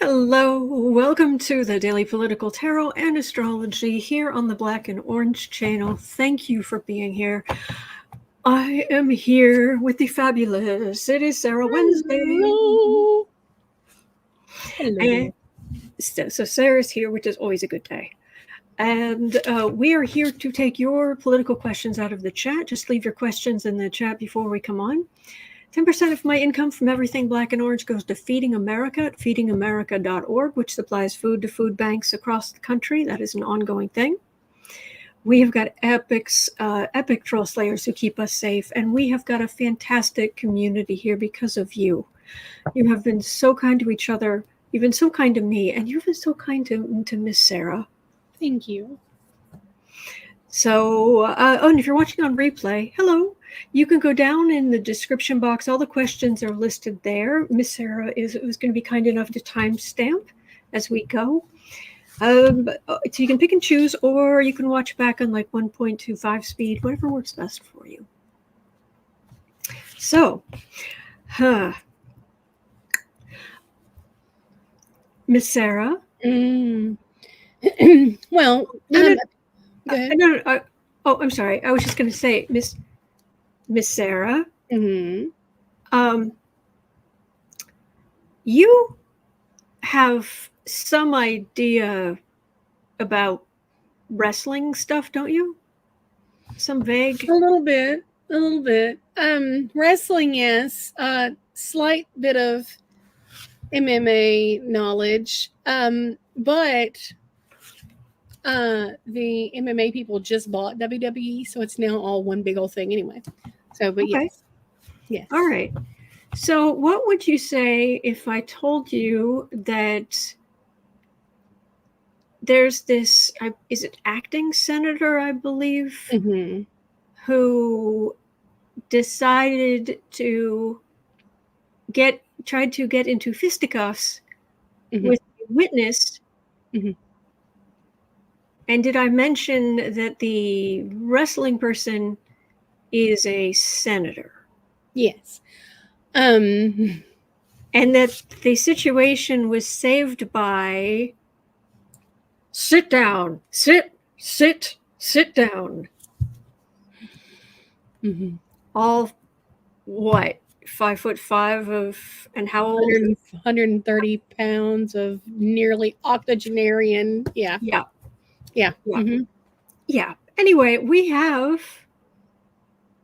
Hello, welcome to the Daily Political Tarot and Astrology here on the Black and Orange channel. Thank you for being here. I am here with the fabulous It is Sarah Wednesday. Hello. And so Sarah's here, which is always a good day. And we are here to take your political questions out of the chat. Just leave your questions in the chat before we come on. 10% of my income from everything Black and Orange goes to Feeding America at feedingamerica.org, which supplies food to food banks across the country. That is an ongoing thing. We have got epic troll slayers who keep us safe, and we have got a fantastic community here because of you. You have been so kind to each other. You've been so kind to me, and you've been so kind to Miss Sarah. Thank you. So, and if you're watching on replay, hello. You can go down in the description box. All the questions are listed there. Miss Sarah was going to be kind enough to timestamp as we go. So you can pick and choose, or you can watch back on like 1.25 speed, whatever works best for you. So, Miss Sarah. Well, I'm sorry. I was just going to say, Miss Sarah. Mm-hmm. You have some idea about wrestling stuff, don't you? Some vague. A little bit. Wrestling, yes. Slight bit of MMA knowledge. But the MMA people just bought WWE, so it's now all one big old thing anyway. So, but okay. Yes. All right. So what would you say if I told you that there's this, is it acting senator, I believe, mm-hmm. who decided to tried to get into fisticuffs mm-hmm. with a witness. Mm-hmm. And did I mention that the wrestling person is a senator? Yes. And that the situation was saved by sit down, sit down. Mm-hmm. All what? 5'5" of, and how old? 130 pounds of nearly octogenarian. Yeah. Mm-hmm. Yeah. Anyway, we have.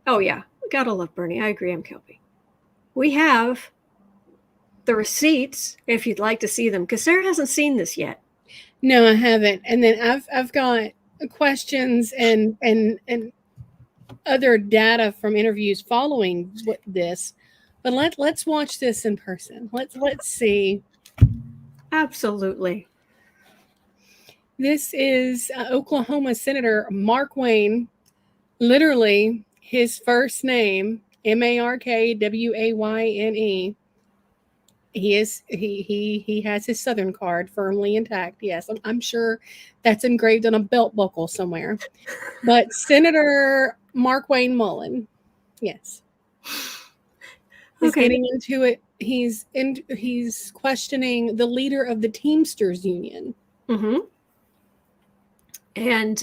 Oh yeah, gotta love Bernie. I agree. I'm Kelby. We have the receipts if you'd like to see them, because Sarah hasn't seen this yet. No, I haven't. And then I've got questions and other data from interviews following this. But let's watch this in person. Let's see. Absolutely. This is Oklahoma Senator Markwayne. Literally, his first name, Markwayne. He has his Southern card firmly intact. Yes, I'm sure that's engraved on a belt buckle somewhere. But Senator Markwayne Mullin, yes, he's getting into it. He's questioning the leader of the Teamsters Union. Mm-hmm. And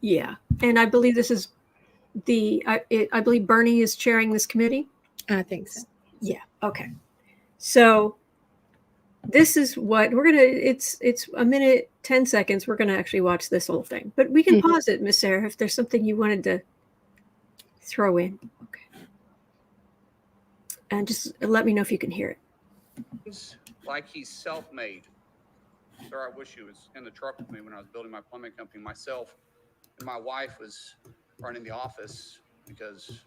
yeah, and I believe this is I believe Bernie is chairing this committee. I think so. Yeah. Okay. So this is what we're gonna. It's a minute 10 seconds. We're gonna actually watch this whole thing, but we can pause it, Miss Sarah, if there's something you wanted to throw in. Okay. And just let me know if you can hear it. Like he's self-made. Sir, I wish he was in the truck with me when I was building my plumbing company myself, and my wife was running the office, because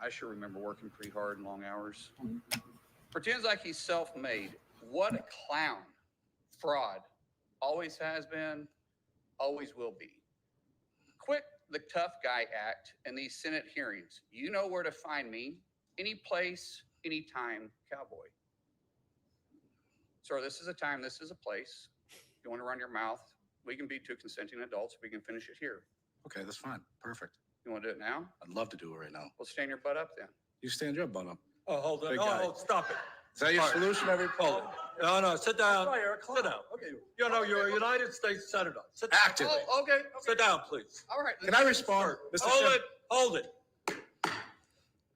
I sure remember working pretty hard and long hours. Pretends like he's self-made. What a clown. Fraud. Always has been, always will be. Quit the tough guy act in these Senate hearings. You know where to find me. Any place, anytime, cowboy. Sir, this is a time, this is a place. If you want to run your mouth, we can be two consenting adults. We can finish it here. Okay, that's fine. Perfect. You want to do it now? I'd love to do it right now. Well, stand your butt up then. You stand your butt up. Oh, hold on. Big Oh, guy. stop it. Is that your solution, every Hold it. No, sit down. Sit down. Okay. You're a United States Senator. Sit down. Active. Oh, okay. Sit down, please. All right. Can I respond? Hold it.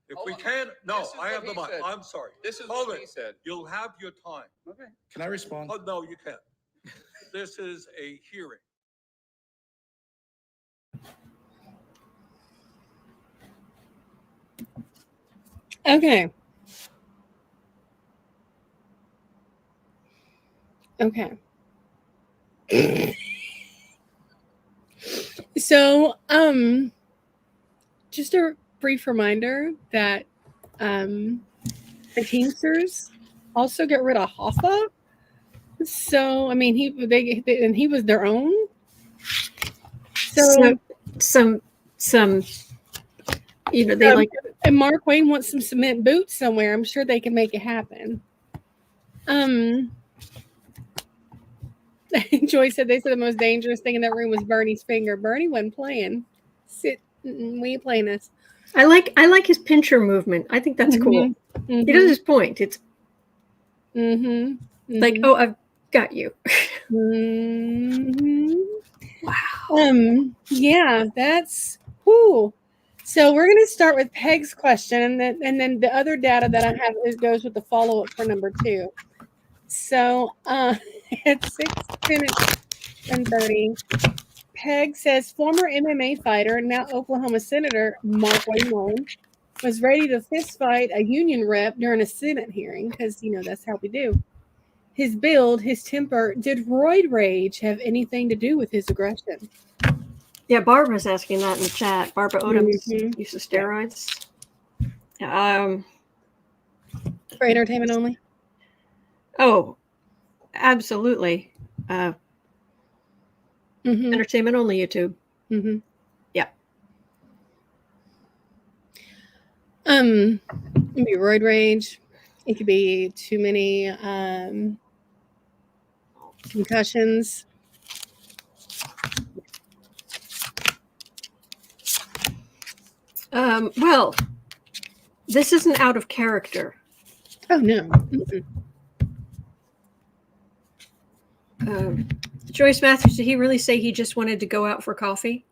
If we can, no, This is I have what the he mic. said. I'm sorry. This is Hold what it. he said. You'll have your time. Okay. Can I respond? Oh, no, you can't. This is a hearing. Okay. Okay. So, just a brief reminder that the Teamsters also get rid of Hoffa. So, I mean, he was their own. So some they like. And Markwayne wants some cement boots somewhere. I'm sure they can make it happen. Joy said they said the most dangerous thing in that room was Bernie's finger. Bernie wasn't playing. We ain't playing this. I like his pincher movement. I think that's cool. Mm-hmm. He does his point. It's Mm-hmm. like, oh, I've got you. Mm-hmm. Wow. Yeah, that's whoo. So we're gonna start with Peg's question, and then the other data that I have goes with the follow-up for number 2. So at 6 minutes and 30, Peg says former MMA fighter, now Oklahoma Senator Markwayne Mullin, was ready to fist fight a union rep during a Senate hearing, because that's how we do. His build, his temper, did roid rage have anything to do with his aggression? Yeah, Barbara's asking that in the chat. Barbara Odom's Mhm. use of steroids. For entertainment only? Oh, absolutely. Mm-hmm. Entertainment only YouTube. Mm-hmm. Yeah. It could be roid rage. It could be too many concussions. Well, this isn't out of character. Oh no. Joyce Matthews, did he really say he just wanted to go out for coffee?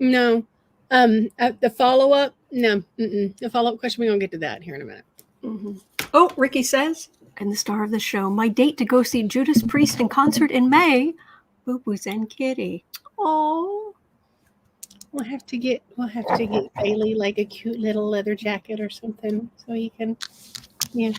No. The follow-up, no. The follow-up question, we're going to get to that here in a minute. Mm-hmm. Oh, Ricky says, and the star of the show, my date to go see Judas Priest in concert in May, Boo Boo's and Kitty. Oh, We'll have to get Bailey like a cute little leather jacket or something so he can, yeah.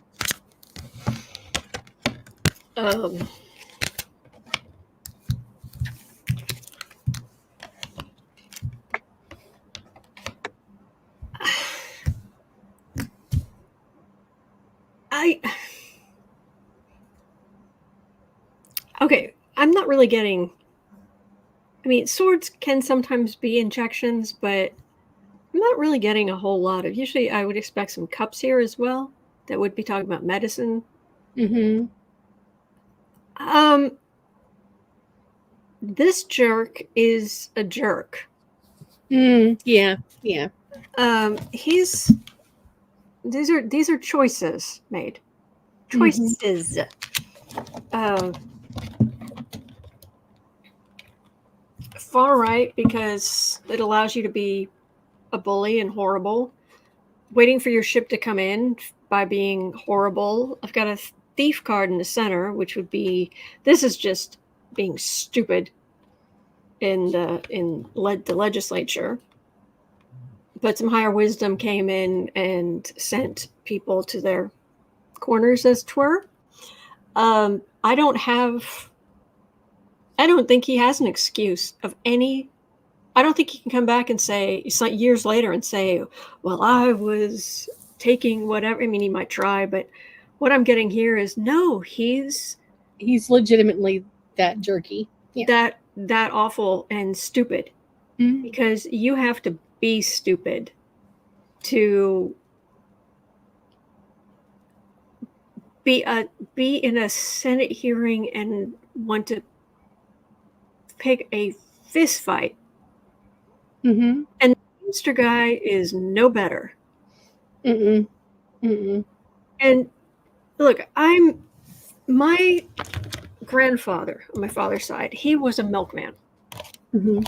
Okay, I'm not really getting. I mean, swords can sometimes be injections, but I'm not really getting a whole lot of. Usually, I would expect some cups here as well. That would be talking about medicine. Mm-hmm. This jerk is a jerk. Yeah. These are choices made. Choices. Far right because it allows you to be a bully and horrible. Waiting for your ship to come in by being horrible. I've got a thief card in the center, which would be this is just being stupid in the legislature. But some higher wisdom came in and sent people to their corners, as 'twere. I don't think he has an excuse of any. I don't think he can come back and say, years later and say, well, I was taking whatever. I mean, he might try, but what I'm getting here is no, he's legitimately that jerky. Yeah. That awful and stupid. Mm-hmm. Because you have to be stupid to be in a Senate hearing and want to pick a fist fight. Mm-hmm. And the Mr. guy is no better. Mm-mm. And Look, my grandfather on my father's side, he was a milkman. Mm-hmm.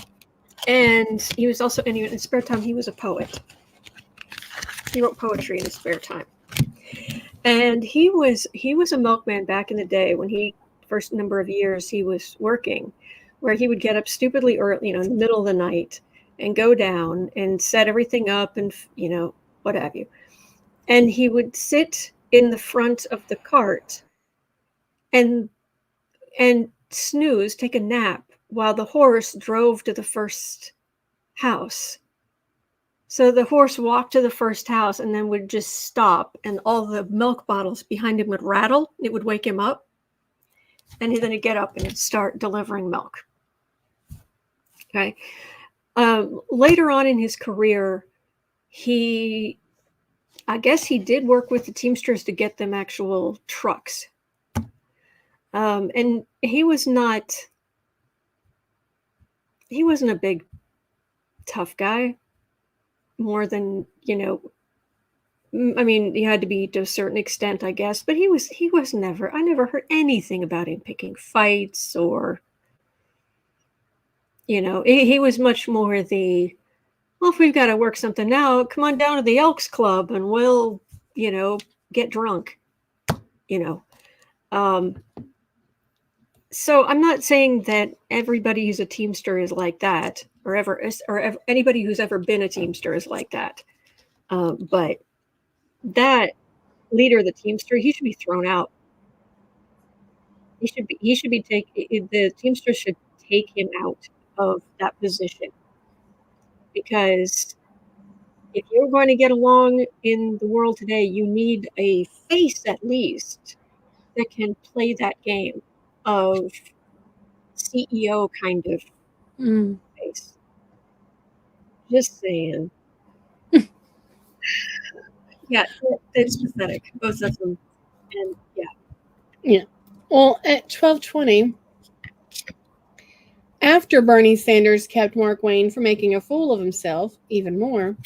And he was also, in his spare time, he was a poet. He wrote poetry in his spare time. And he was a milkman back in the day when first number of years he was working, where he would get up stupidly early, in the middle of the night and go down and set everything up and, what have you. And he would sit in the front of the cart and snooze, take a nap while the horse drove to the first house. So the horse walked to the first house and then would just stop, and all the milk bottles behind him would rattle. It would wake him up. And then he'd get up and he'd start delivering milk. Okay. Later on in his career, I guess he did work with the Teamsters to get them actual trucks. And he wasn't a big, tough guy, more than, I mean, he had to be to a certain extent, I guess, but I never heard anything about him picking fights or, he was much more if we've got to work something now, come on down to the Elks Club and we'll, get drunk, So I'm not saying that everybody who's a Teamster is like that, or anybody who's ever been a Teamster is like that. But that leader of the Teamster, he should be thrown out. He should be the Teamster should take him out of that position, because if you're going to get along in the world today, you need a face at least that can play that game of CEO kind of face. Just saying. Yeah, it's pathetic. Both of them. And Yeah. Well, at 12:20, after Bernie Sanders kept Markwayne from making a fool of himself even more,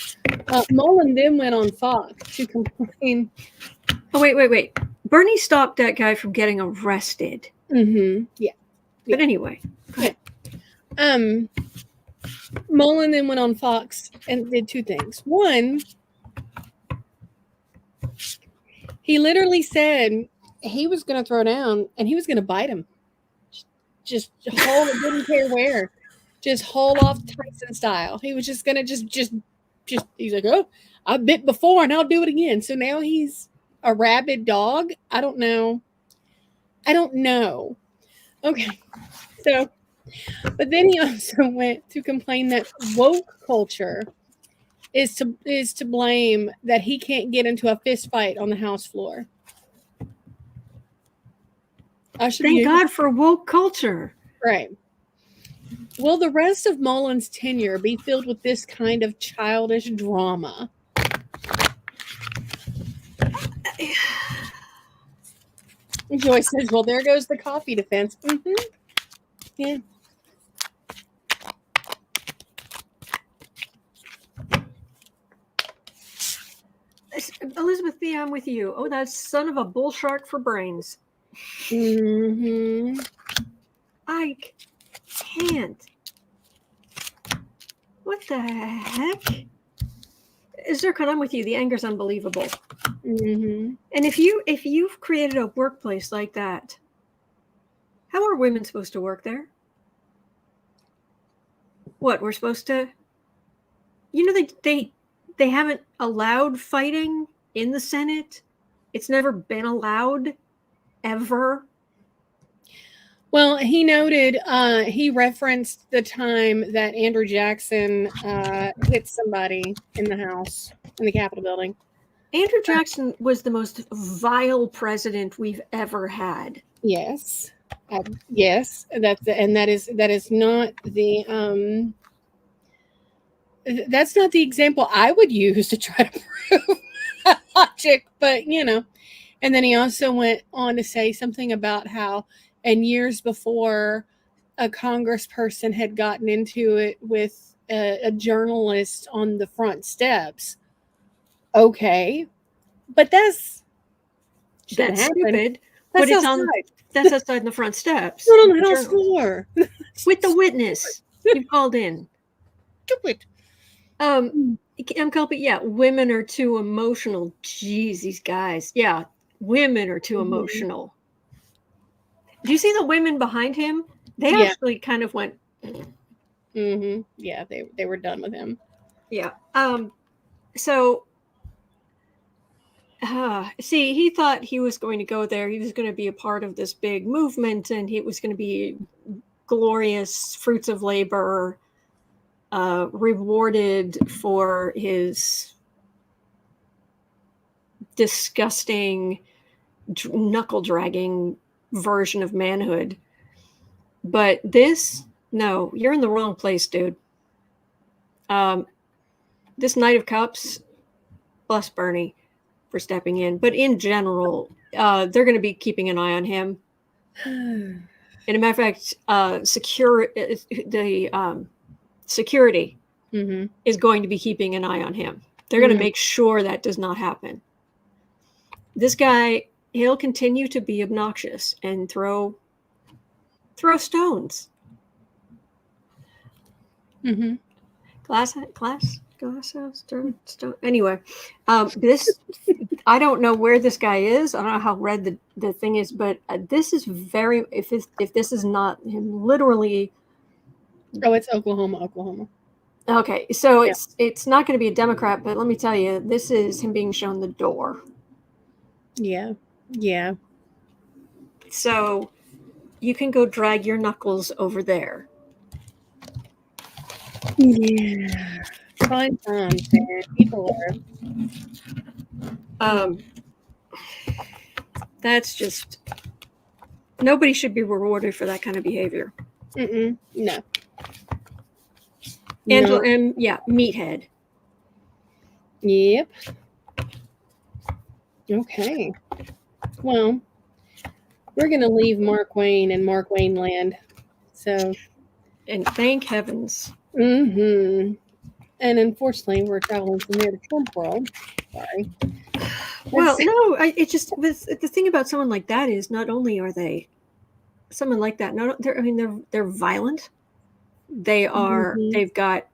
Mullin then went on Fox to complain. Oh, wait. Bernie stopped that guy from getting arrested. Mm-hmm. Yeah. But anyway. Mullin then went on Fox and did two things. One, he literally said he was going to throw down and he was going to bite him. Just hold it, didn't care where. Just hold off Tyson style. He was just going to just he's like, oh, I bit before and I'll do it again. So now he's a rabid dog. I don't know. Okay. So, but then he also went to complain that woke culture is to blame that he can't get into a fist fight on the House floor. Thank God for woke culture. Right. Will the rest of Mullin's tenure be filled with this kind of childish drama? Joyce says, well, there goes the coffee defense. Mm-hmm. Yeah. Elizabeth B., I'm with you. Oh, that son of a bull shark for brains. Mm-hmm. I can't. What the heck? Zircon, I'm with you. The anger's unbelievable. Mm-hmm. And if you've created a workplace like that, how are women supposed to work there? What, we're supposed to? They haven't allowed fighting in the Senate. It's never been allowed, ever. Well, he noted, he referenced the time that Andrew Jackson hit somebody in the House, in the Capitol building. Andrew Jackson was the most vile president we've ever had. Yes. Yes. That is not the that's not the example I would use to try to prove logic, but and then he also went on to say something about how, and years before, a congressperson had gotten into it with a journalist on the front steps. Okay, but that's Shouldn't That's happen. stupid. That's But it's outside. that's outside in the front steps. Not on of the the house journal. floor. With the witness. You called in. Stupid. I'm culprit. Yeah, women are too emotional. Jeez, these guys. Yeah, women are too emotional. Do you see the women behind him? They Yeah. actually kind of went. Yeah, they were done with him. Yeah. So, see, he thought he was going to go there. He was going to be a part of this big movement, and it was going to be glorious fruits of labor, rewarded for his disgusting, knuckle dragging version of manhood. But this, no, you're in the wrong place, dude. This Knight of Cups, bless Bernie for stepping in, but in general, they're going to be keeping an eye on him. And a matter of fact, security is going to be keeping an eye on him. They're going to make sure that does not happen. This guy, he'll continue to be obnoxious and throw stones. Glass house, stone. Anyway, this, I don't know where this guy is. I don't know how red the thing is, but this is very, if this is not him literally. Oh, it's Oklahoma. Okay, so it's not going to be a Democrat, but let me tell you, this is him being shown the door. Yeah. So you can go drag your knuckles over there. Yeah. Fine times, man. People are. That's just, nobody should be rewarded for that kind of behavior. No. Angela M. Yeah, meathead. Yep. Okay. Well, we're gonna leave Markwayne and Markwayne land. So. And thank heavens. And unfortunately, we're traveling from there to Trump world. Sorry. Well, no, it just, the thing about someone like that is not only are they someone like that, they're violent. They are, they've got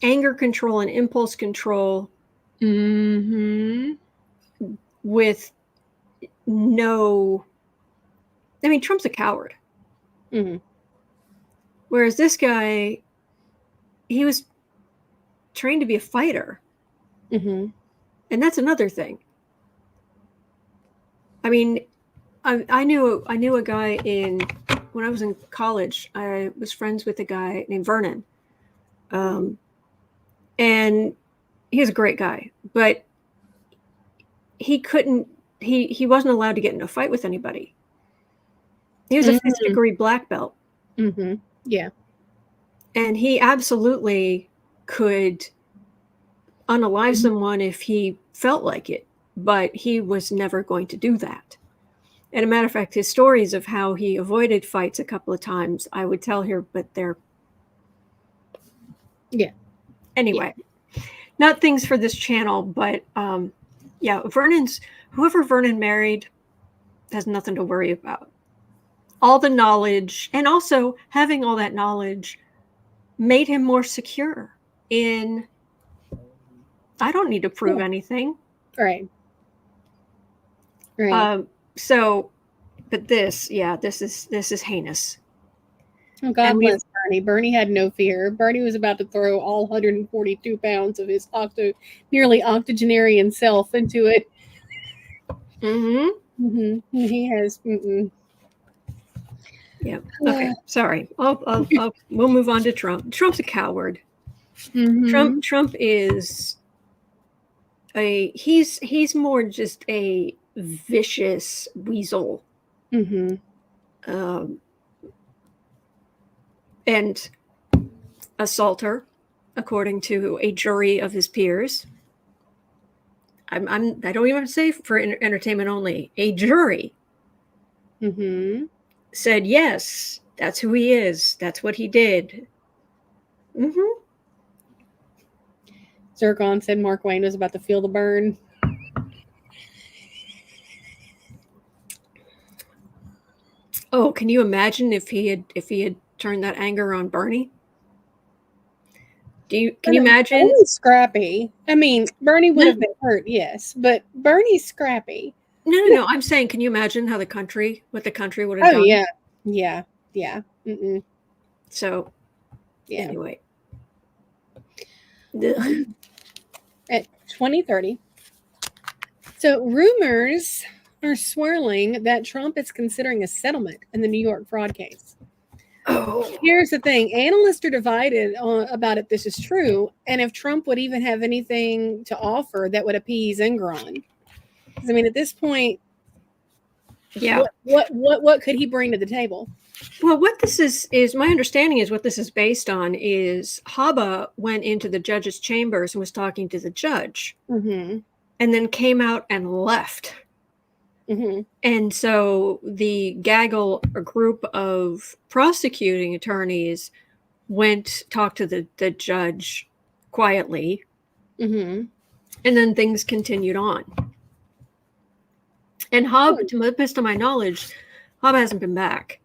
anger control and impulse control with no, Trump's a coward. Whereas this guy, he was trained to be a fighter. And that's another thing. I knew a guy when I was in college. I was friends with a guy named Vernon. And he was a great guy, but he wasn't allowed to get in a fight with anybody. He was a 5th degree black belt. Yeah. And he absolutely could unalive someone if he felt like it, but he was never going to do that. And a matter of fact, his stories of how he avoided fights a couple of times, I would tell here, but they're... Yeah. Anyway, not things for this channel, but whoever Vernon married has nothing to worry about. All the knowledge, and also having all that knowledge made him more secure in, I don't need to prove anything. Right. So, but this is heinous. Oh, God bless Bernie. Bernie had no fear. Bernie was about to throw all 142 pounds of his nearly octogenarian self into it. He has. Yeah. Okay. Sorry. We'll move on to Trump. Trump's a coward. Trump is he's more just a vicious weasel. And assaulter, according to a jury of his peers. I don't even want to say for entertainment only. A jury said, yes, that's who he is. That's what he did. Zircon said Markwayne was about to feel the burn. Oh, can you imagine if he had turned that anger on Bernie? Can you imagine? Bernie's scrappy. I mean, Bernie would have been hurt, yes, but Bernie's scrappy. No. I'm saying, can you imagine what the country would have done? Oh yeah. Mm-mm. So, Yeah. anyway, At 2030. So rumors are swirling that Trump is considering a settlement in the New York fraud case. oh, Here's the thing. Analysts are divided about if this is true and if Trump would even have anything to offer that would appease Engoron. I mean, at this point, yeah. What could he bring to the table? Well, what this is my understanding is what this is based on is Haba went into the judge's chambers and was talking to the judge, Mm-hmm. and then came out and left. Mm-hmm. And so the gaggle, a group of prosecuting attorneys, talked to the judge quietly, Mm-hmm. and then things continued on. And Haba, to the best of my knowledge, Haba hasn't been back.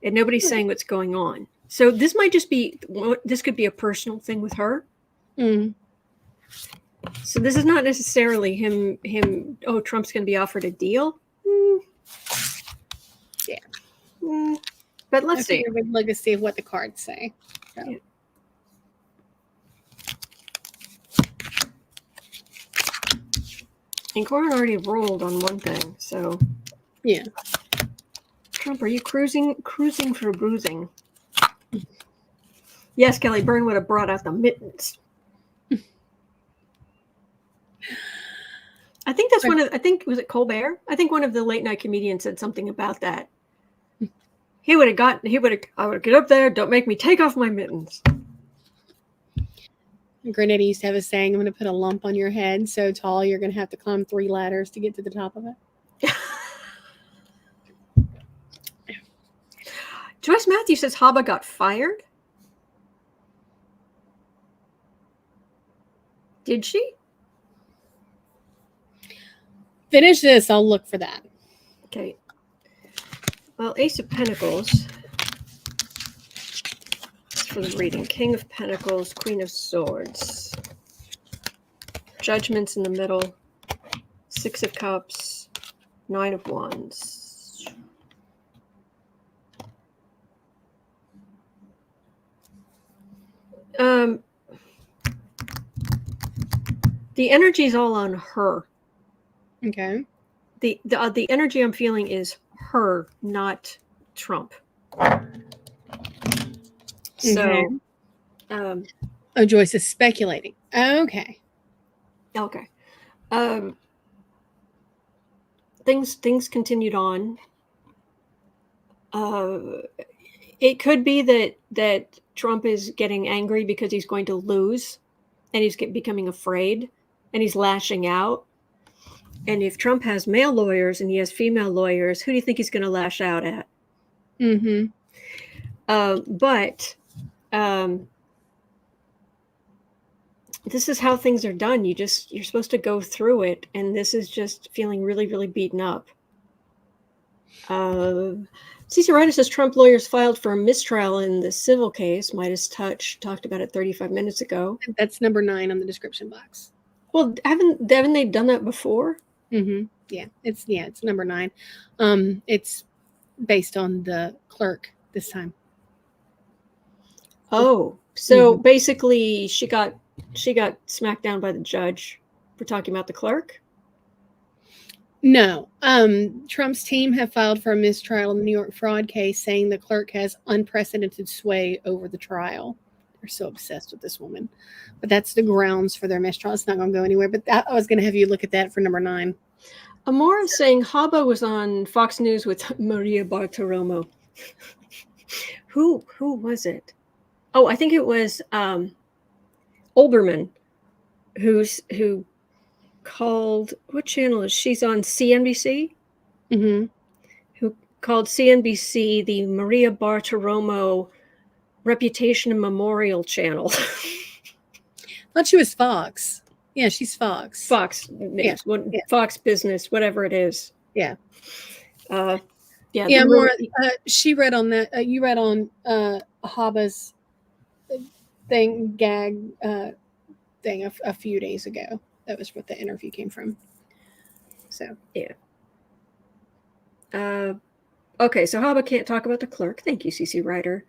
And nobody's saying what's going on. So this could be a personal thing with her. Mm. So this is not necessarily him, oh, Trump's going to be offered a deal. Yeah. But let's see. We'd like to see what the cards say. So. Yeah. And Corin already rolled on one thing, so. Yeah. Trump, are you cruising for bruising? Yes, Kelly Byrne would have brought out the mittens. I think was it Colbert? I think one of the late night comedians said something about that. I would get up there, don't make me take off my mittens. Grenada used to have a saying, I'm going to put a lump on your head so tall you're going to have to climb 3 ladders to get to the top of it. Joyce Matthews says Haba got fired. Did she? Finish this. I'll look for that. Okay. Well, Ace of Pentacles. For the reading. King of Pentacles, Queen of Swords. Judgment's in the middle. 6 of Cups, 9 of Wands. The energy's all on her. Okay. The energy I'm feeling is her, not Trump. So, oh, Joyce is speculating. Okay. Okay. Things continued on. It could be that Trump is getting angry because he's going to lose, and he's becoming afraid, and he's lashing out. And if Trump has male lawyers and he has female lawyers, who do you think he's going to lash out at? Mm-hmm. But this is how things are done. You're supposed to go through it, and this is just feeling really, really beaten up. Cece Ryder says Trump lawyers filed for a mistrial in the civil case. Midas Touch talked about it 35 minutes ago. That's number 9 on the description box. Well, haven't they done that before? Mm-hmm. Yeah, it's number 9. It's based on the clerk this time. Oh, so basically she got smacked down by the judge for talking about the clerk? No. Trump's team have filed for a mistrial in the New York fraud case, saying the clerk has unprecedented sway over the trial. They're so obsessed with this woman. But that's the grounds for their mistrial. It's not going to go anywhere. But I was going to have you look at that for number 9. Amora is saying Haba was on Fox News with Maria Bartiromo. Who was it? Oh, I think it was Olbermann, who called, what channel is she's on? CNBC? Mm-hmm. Who called CNBC the Maria Bartiromo Reputation and Memorial Channel. Thought she was Fox. Yeah, she's Fox. Fox, Fox Business, whatever it is. Yeah. Yeah, Yeah, the more. movie- She read on that. You read on Haba's gag thing a few days ago. That was what the interview came from. So okay, so Haba can't talk about the clerk. Thank you, CC Ryder.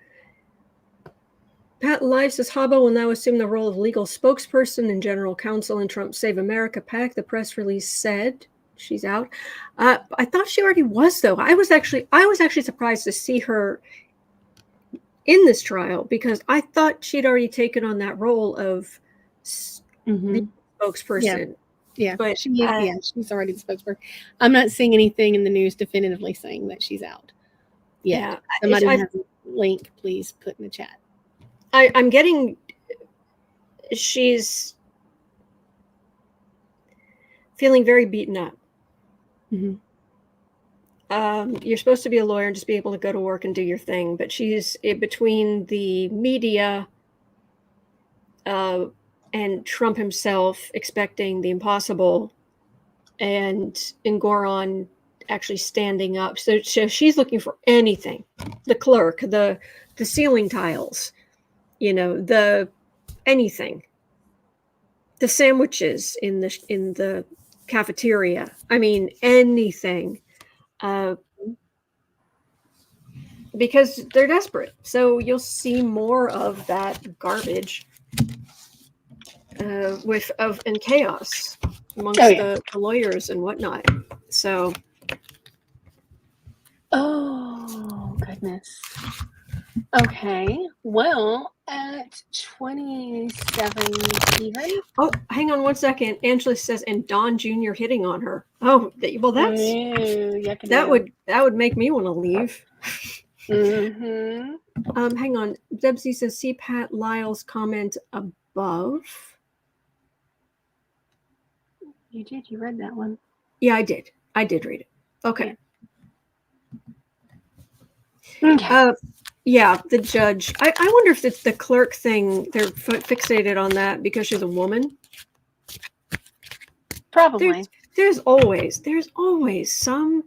Pat Live says Haba will now assume the role of legal spokesperson and general counsel in Trump's Save America PAC. The press release said she's out. I thought she already was, though. I was actually surprised to see her in this trial because I thought she'd already taken on that role of spokesperson. Yeah, but she's already the spokesperson. I'm not seeing anything in the news definitively saying that she's out. Yeah, somebody has a link, please put in the chat. I'm getting. She's feeling very beaten up. Mm-hmm. You're supposed to be a lawyer and just be able to go to work and do your thing, but she's between the media and Trump himself expecting the impossible, and Engoron actually standing up. So she's looking for anything: the clerk, the ceiling tiles, the anything, the sandwiches in the cafeteria. I mean, anything. Because they're desperate. So you'll see more of that garbage and chaos amongst the lawyers and whatnot. So, oh goodness. Okay, well, at 27 even. Oh, hang on one second. Angela says, and Don Jr. hitting on her. Oh, well, that would make me want to leave. Mm-hmm. Hang on. Debsy says, see Pat Lyle's comment above. You did. You read that one. Yeah, I did. I did read it. Okay. Okay. Yeah, the judge. I wonder if it's the clerk thing. They're fixated on that because she's a woman. Probably. There's always some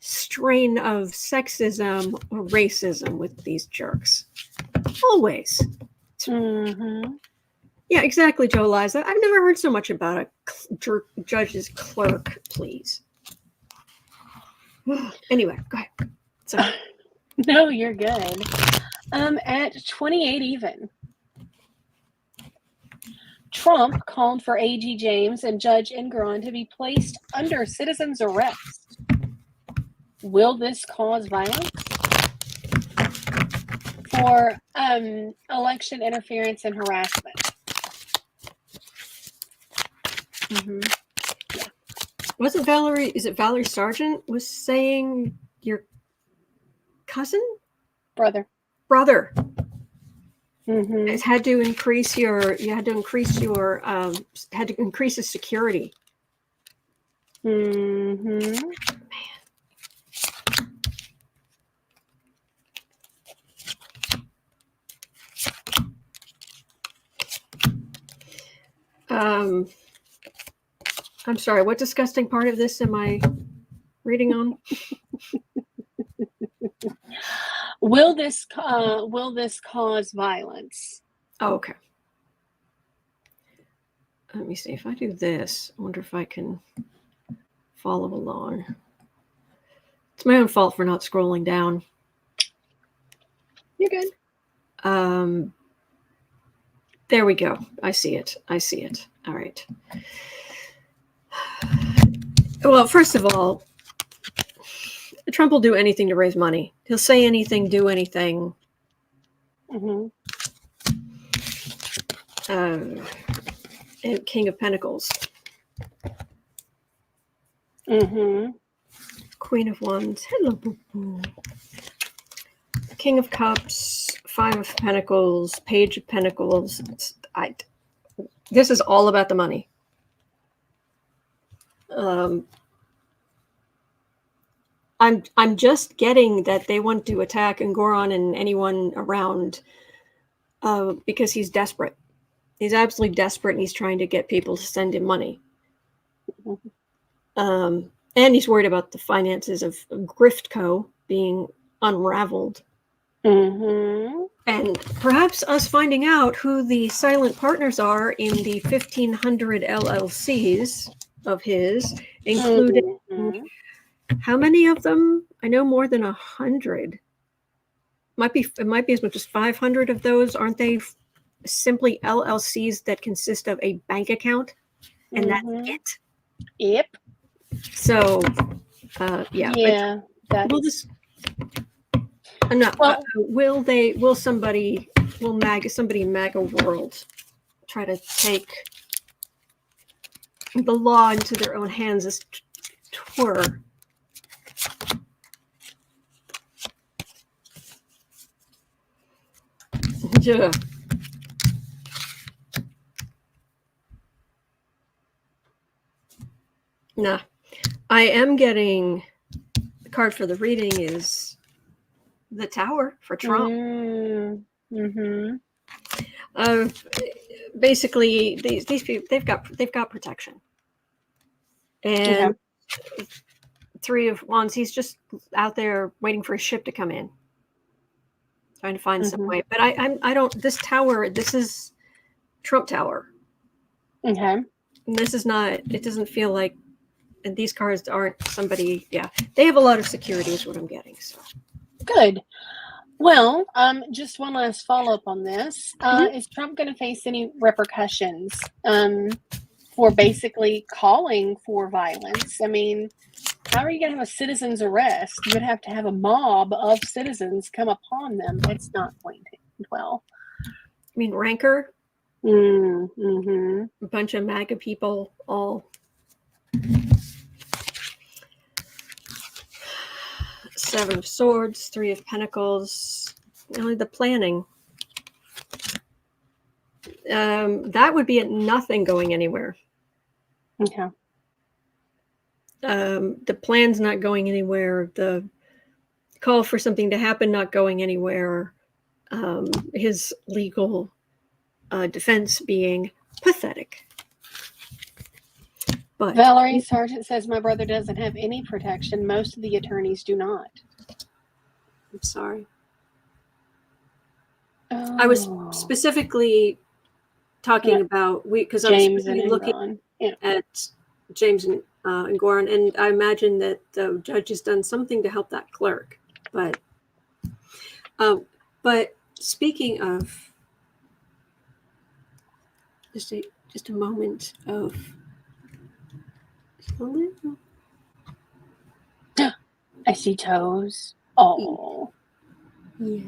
strain of sexism or racism with these jerks. Always. Mm-hmm. Yeah, exactly, Joe Liza. I've never heard so much about a judge's clerk, please. Anyway, go ahead. Sorry. No, you're good. At 28 even. Trump called for A.G. James and Judge Engoron to be placed under citizen's arrest. Will this cause violence? For election interference and harassment. Mm-hmm. Yeah. Wasn't Valerie? Is it Valerie Sargent was saying your cousin? Brother. Mm-hmm. It had to increase the security. Mm-hmm. Man. I'm sorry, what disgusting part of this am I reading on? Will this cause violence? Oh, okay. Let me see. If I do this, I wonder if I can follow along. It's my own fault for not scrolling down. You're good. There we go. I see it. All right. Well, first of all, Trump will do anything to raise money. He'll say anything, do anything. Mm-hmm. And King of Pentacles. Mm-hmm. Queen of Wands. Hello, boo-boo. King of Cups. 5 of Pentacles. Page of Pentacles. This is all about the money. I'm just getting that they want to attack Engoron and anyone around because he's desperate. He's absolutely desperate, and he's trying to get people to send him money. And he's worried about the finances of Griftco, being unraveled. Mm-hmm. And perhaps us finding out who the silent partners are in the 1,500 LLCs of his, including how many of them? I know more than 100. It might be as much as 500 of those. Aren't they simply LLCs that consist of a bank account, and that's it? Yep. So, Yeah. Will this? No. Well, Will somebody in MAGA world try to take the law into their own hands as twere? Yeah. Nah. I am getting the card for the reading is the Tower for Trump. Basically, these people they've got protection, and Three of Wands. He's just out there waiting for a ship to come in, trying to find some way. But I don't. This Tower. This is Trump Tower. Okay. And this is not. It doesn't feel like. And these cards aren't somebody. Yeah, they have a lot of security. Is what I'm getting. So good. Well, just one last follow-up on this. Is Trump going to face any repercussions for basically calling for violence? I mean, how are you going to have a citizen's arrest? You would have to have a mob of citizens come upon them. It's not going to end well. I mean, rancor. A bunch of MAGA people all. Seven of Swords, Three of Pentacles, only the planning. That would be nothing going anywhere. Okay. The plan's not going anywhere. The call for something to happen not going anywhere. His legal defense being pathetic. But Valerie Sargent says my brother doesn't have any protection. Most of the attorneys do not. I'm sorry. Oh. I was specifically talking about because I was looking at James and Engoron, and I imagine that the judge has done something to help that clerk. But speaking of just a moment of. I see toes. Oh. Yes.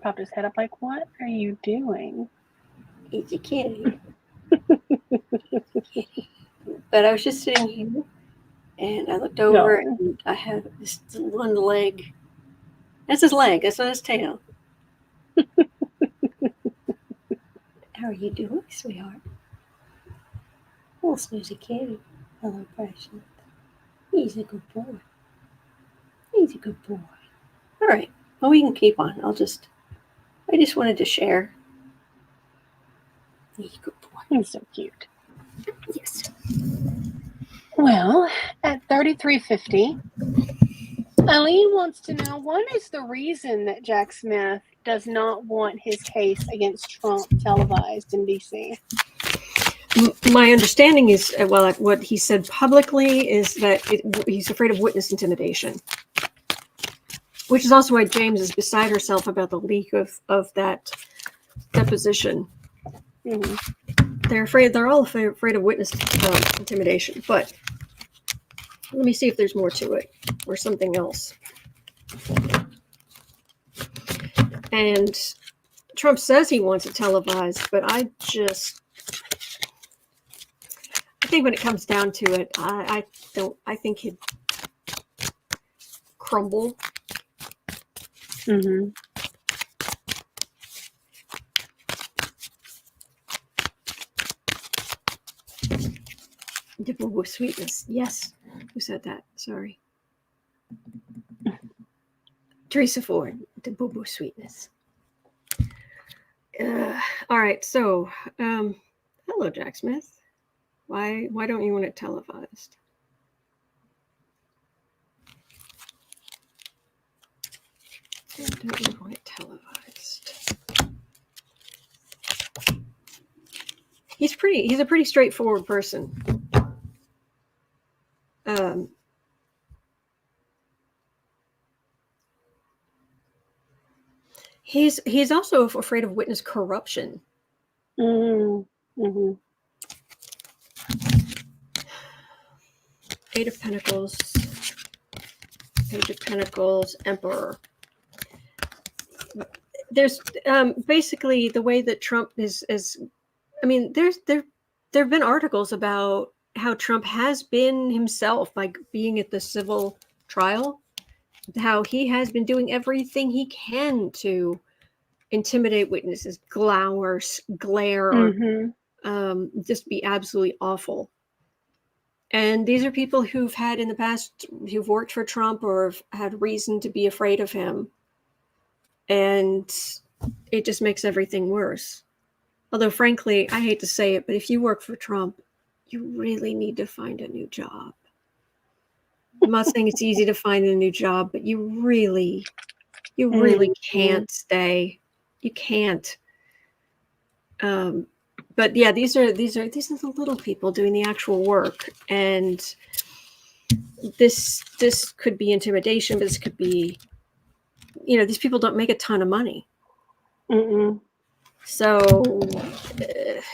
Popped his head up like, what are you doing? He's a kitty. But I was just sitting here and I looked over and I have this one leg. That's his leg. That's not his tail. How are you doing, sweetheart? Oh, snoozy kitty. Hello, precious. He's a good boy. He's a good boy. All right. Well, we can keep on. I just wanted to share. He's a good boy. He's so cute. Yes. Well, at 3350, Eileen wants to know what is the reason that Jack Smith does not want his case against Trump televised in D.C.? My understanding is, what he said publicly is that he's afraid of witness intimidation, which is also why James is beside herself about the leak of that deposition. They're all afraid of witness intimidation. But let me see if there's more to it or something else. And Trump says he wants it televised, but I think when it comes down to it, I think he'd crumble. The boo-boo sweetness. Yes. Who said that? Sorry. Teresa Ford. The boo-boo sweetness. All right. So, hello, Jack Smith. Why don't you want it televised? I don't want it televised. He's a pretty straightforward person. He's also afraid of witness corruption. Mm-hmm. Eight of Pentacles, Page of Pentacles, Emperor. There's basically the way that Trump is. I mean, there have been articles about how Trump has been himself by being at the civil trial, how he has been doing everything he can to intimidate witnesses, glare, just be absolutely awful. And these are people who've had in the past, who've worked for Trump or have had reason to be afraid of him. And it just makes everything worse. Although, frankly, I hate to say it, but if you work for Trump, you really need to find a new job. I'm not saying it's easy to find a new job, but you really can't stay. You can't. But yeah, these are the little people doing the actual work, and this could be intimidation, but this could be, these people don't make a ton of money. So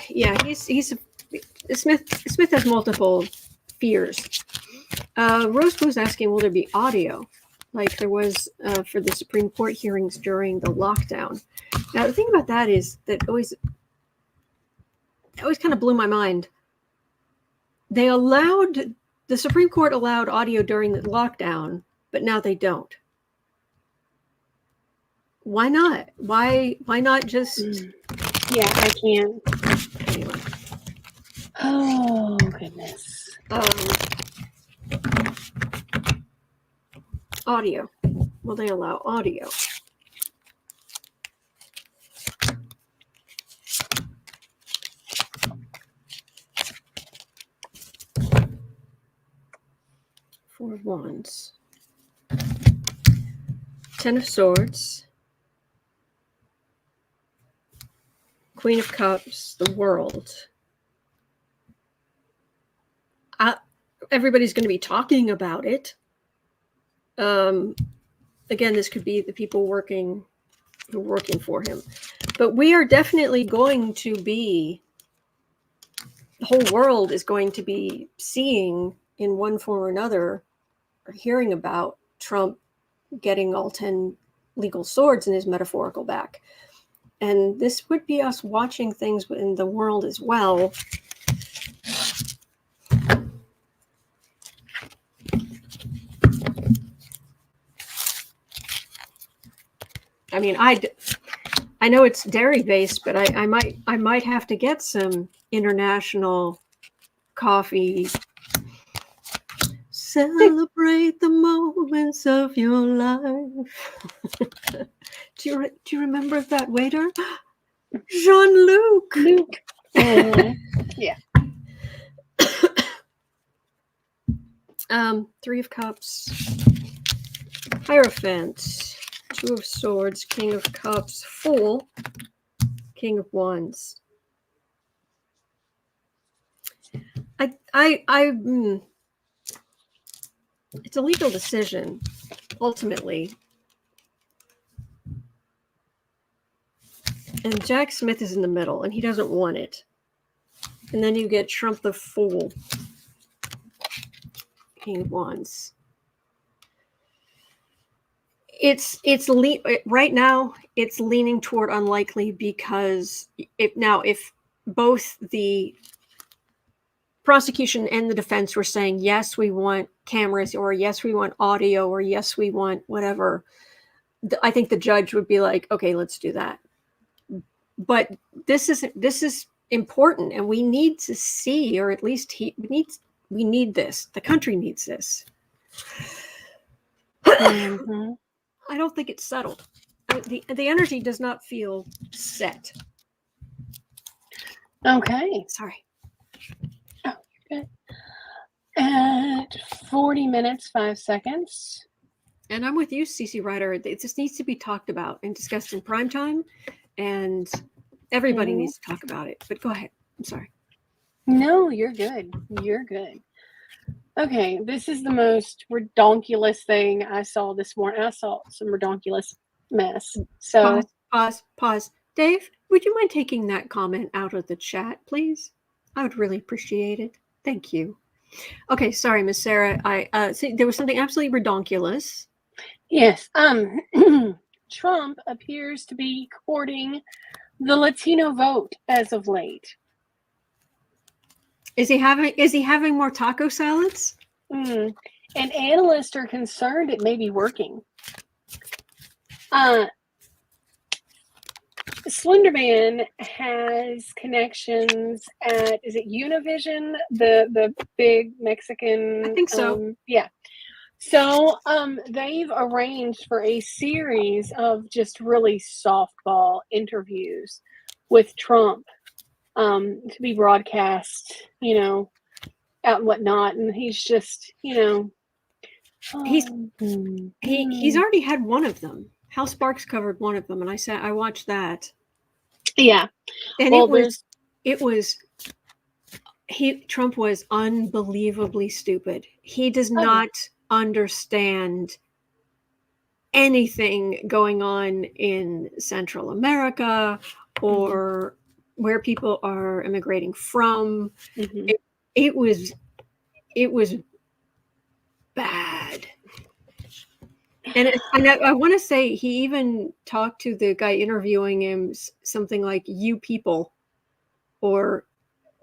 yeah, Smith has multiple fears. Rose was asking, will there be audio like there was for the Supreme Court hearings during the lockdown? Now the thing about that is that always kind of blew my mind. The Supreme Court allowed audio during the lockdown, but now they don't. Why not? Why not just? Yeah, I can't. Anyway. Oh goodness. Audio. Will they allow audio? Four of Wands. Ten of Swords. Queen of Cups, the World. Everybody's going to be talking about it. Again, this could be the people working for him. But we are definitely going to be, the whole world is going to be seeing in one form or another, or hearing about Trump getting all 10 legal swords in his metaphorical back. And this would be us watching things in the world as well. I mean, I know it's dairy based, but I might have to get some international coffee. Celebrate the moments of your life. Do you remember that waiter? Jean-Luc. Yeah. Three of Cups. Hierophant. Two of Swords. King of Cups. Fool. King of Wands. It's a legal decision, ultimately. And Jack Smith is in the middle, and he doesn't want it. And then you get Trump the Fool. King of Wands. Right now, it's leaning toward unlikely because if both the prosecution and the defense were saying, yes, we want cameras, or yes, we want audio, or yes, we want whatever, I think the judge would be like, okay, let's do that. But this is important, and we need to see, or at least we need this. The country needs this. Mm-hmm. I don't think it's settled. The energy does not feel set. Okay. Sorry. Oh, you're good. At 40 minutes, 5 seconds. And I'm with you, CC Ryder. It just needs to be talked about and discussed in prime time, and everybody needs to talk about it. But go ahead. I'm sorry. No, you're good. You're good. Okay, this is the most redonkulous thing I saw this morning. I saw some redonkulous mess. So Pause. Dave, would you mind taking that comment out of the chat, please? I would really appreciate it. Thank you. Okay, sorry, Miss Sarah. I see there was something absolutely redonkulous. yes, Trump appears to be courting the Latino vote as of late. Is he having more taco salads? And analysts are concerned it may be working. Slenderman has connections at, is it Univision, the big Mexican? I think so. Yeah. So they've arranged for a series of just really softball interviews with Trump to be broadcast, out and whatnot. And he's just, He's already had one of them. Hal Sparks covered one of them, and I watched that. Yeah. And Trump was unbelievably stupid. He does not understand anything going on in Central America or where people are immigrating from. It was bad. And I want to say he even talked to the guy interviewing him something like "you people," or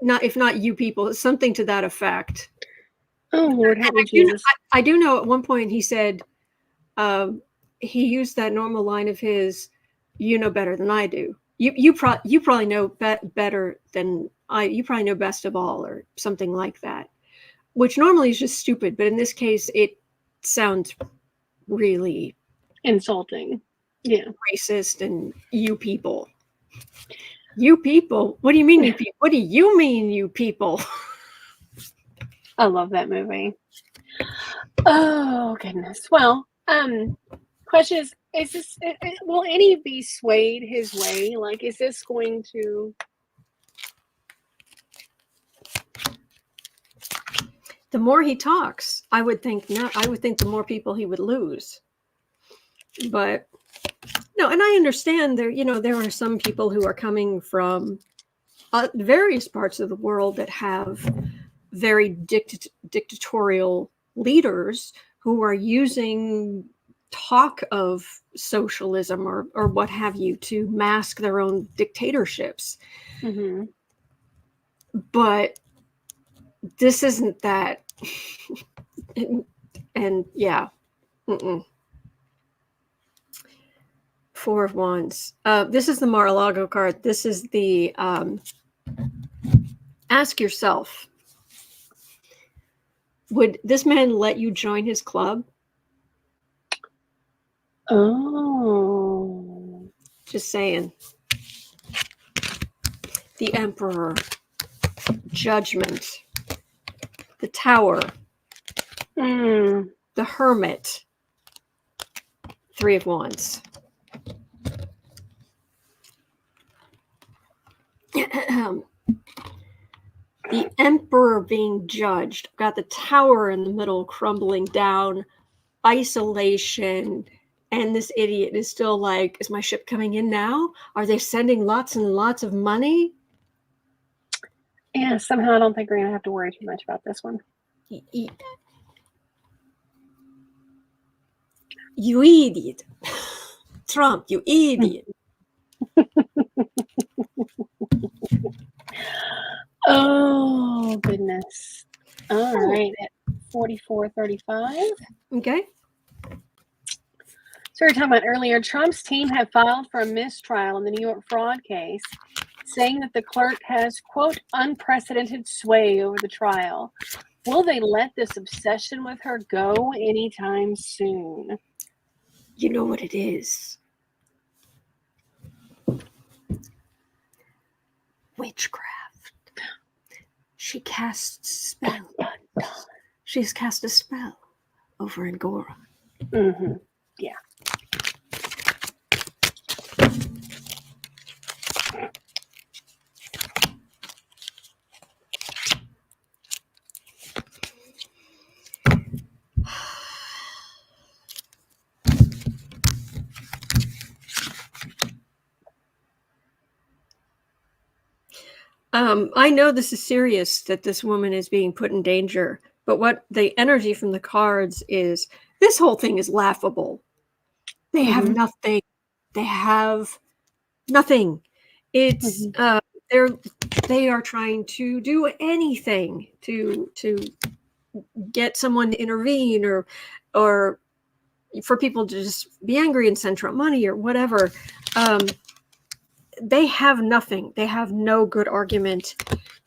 not, if not "you people," something to that effect. Oh Lord, help me, Jesus! I do know at one point he said he used that normal line of his, "You know better than I do. You probably know better than I. You probably know best of all," or something like that. Which normally is just stupid, but in this case, it sounds really insulting. Yeah. Racist and you people. You people? What do you mean you people? What do you mean you people? I love that movie. Oh goodness. Well, question is this, will any be swayed his way? Like, is this going to... The more he talks, I would think the more people he would lose. But no, and I understand there are some people who are coming from various parts of the world that have very dictatorial leaders who are using talk of socialism or what have you to mask their own dictatorships. But this isn't that. and yeah. Four of Wands. This is the Mar-a-Lago card. This is the ask yourself, would this man let you join his club? Oh. Just saying. The Emperor. Judgment. The Tower. The Hermit. Three of Wands. The Emperor being judged. Got the Tower in the middle crumbling down. Isolation. And this idiot is still like, is my ship coming in now? Are they sending lots and lots of money? Yeah, somehow I don't think we're going to have to worry too much about this one. You idiot. Trump, you idiot. Oh, goodness. All right, at 44:35. Okay. So we were talking about earlier, Trump's team have filed for a mistrial in the New York fraud case, saying that the clerk has, quote, unprecedented sway over the trial. Will they let this obsession with her go anytime soon? You know what it is. Witchcraft. She casts spell. She has cast a spell over Engoron. Mm-hmm. Yeah. I know this is serious, that this woman is being put in danger, but what the energy from the cards is, this whole thing is laughable. They have Mhm. nothing. They have nothing. It's they are trying to do anything to get someone to intervene, or for people to just be angry and send Trump money or whatever. They have nothing. They have no good argument.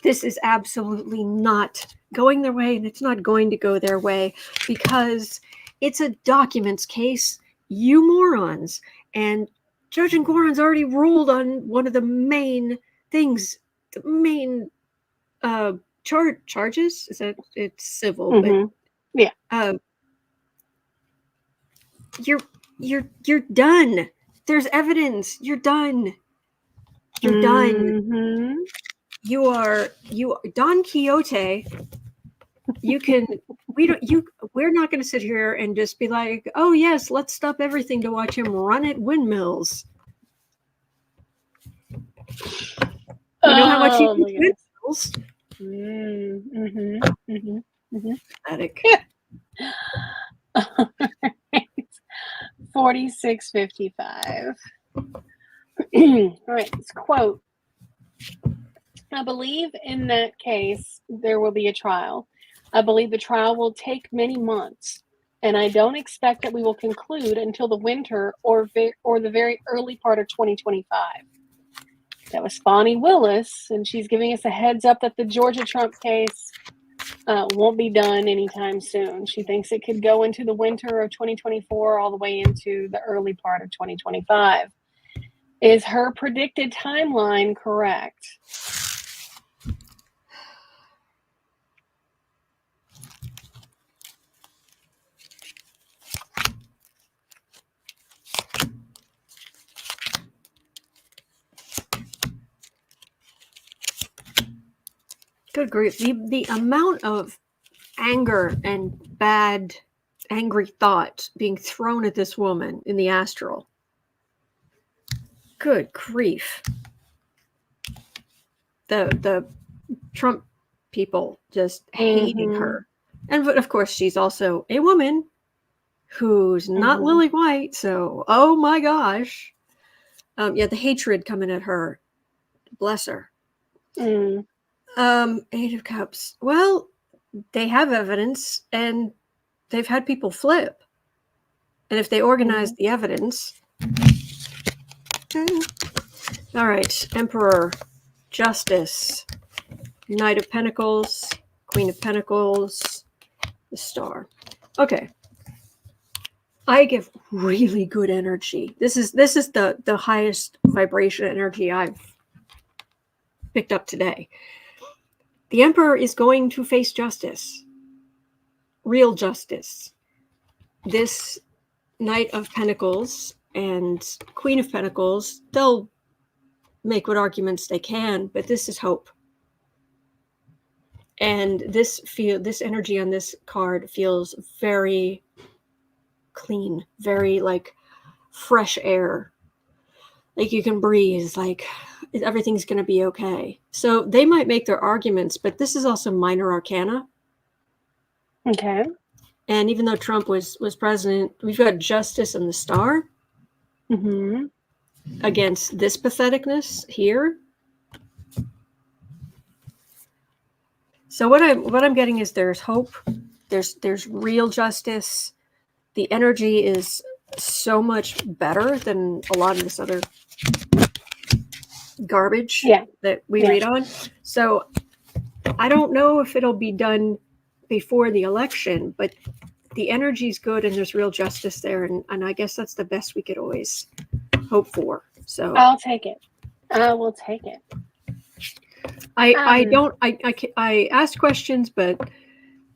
This is absolutely not going their way, and it's not going to go their way because it's a documents case, you morons. And Judge Engoron's already ruled on one of the main things, the main charges. Is that it's civil, Mhm. Yeah. but you're done. There's evidence. You're done. You're done. Mhm. You are Don Quixote. You can we're not going to sit here and just be like, oh yes, let's stop everything to watch him run at windmills. You know how much he Oh, my thinks goodness. windmills? Pathetic. 4655. All right, it's quote. I believe in that case there will be a trial. I believe the trial will take many months, and I don't expect that we will conclude until the winter or the very early part of 2025. That was Fani Willis, and she's giving us a heads up that the Georgia Trump case won't be done anytime soon. She thinks it could go into the winter of 2024 all the way into the early part of 2025. Is her predicted timeline correct? Good grief. The amount of anger and bad, angry thoughts being thrown at this woman in the astral. Good grief. The Trump people just hating her. And but of course, she's also a woman who's not Lily White, so oh my gosh. Yeah, the hatred coming at her. Bless her. Eight of Cups. Well, they have evidence, and they've had people flip. And if they organize the evidence... All right, Emperor, Justice, Knight of Pentacles, Queen of Pentacles, the Star. Okay. I give really good energy. This is the highest vibration energy I've picked up today. The Emperor is going to face justice. Real justice. This Knight of Pentacles and Queen of Pentacles, they'll make what arguments they can, but this is hope. And this energy on this card feels very clean, very like fresh air. Like you can breathe, like everything's going to be okay. So they might make their arguments, but this is also minor arcana. Okay. And even though Trump was president, we've got Justice and the Star against this patheticness here. So what I'm getting is there's hope. There's real justice. The energy is so much better than a lot of this other garbage that we read on. So I don't know if it'll be done before the election, but the energy's good and there's real justice there, and I guess that's the best we could always hope for. So I'll take it. I will take it. I ask questions, but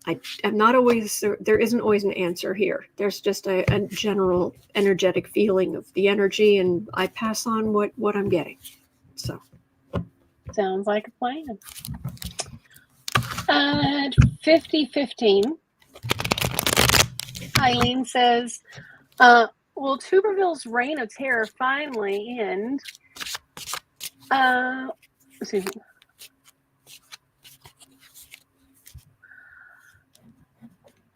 I'm not always, there isn't always an answer here. There's just a general energetic feeling of the energy, and I pass on what I'm getting. So. Sounds like a plan. 5015. Eileen says, will Tubberville's reign of terror finally end? Excuse me.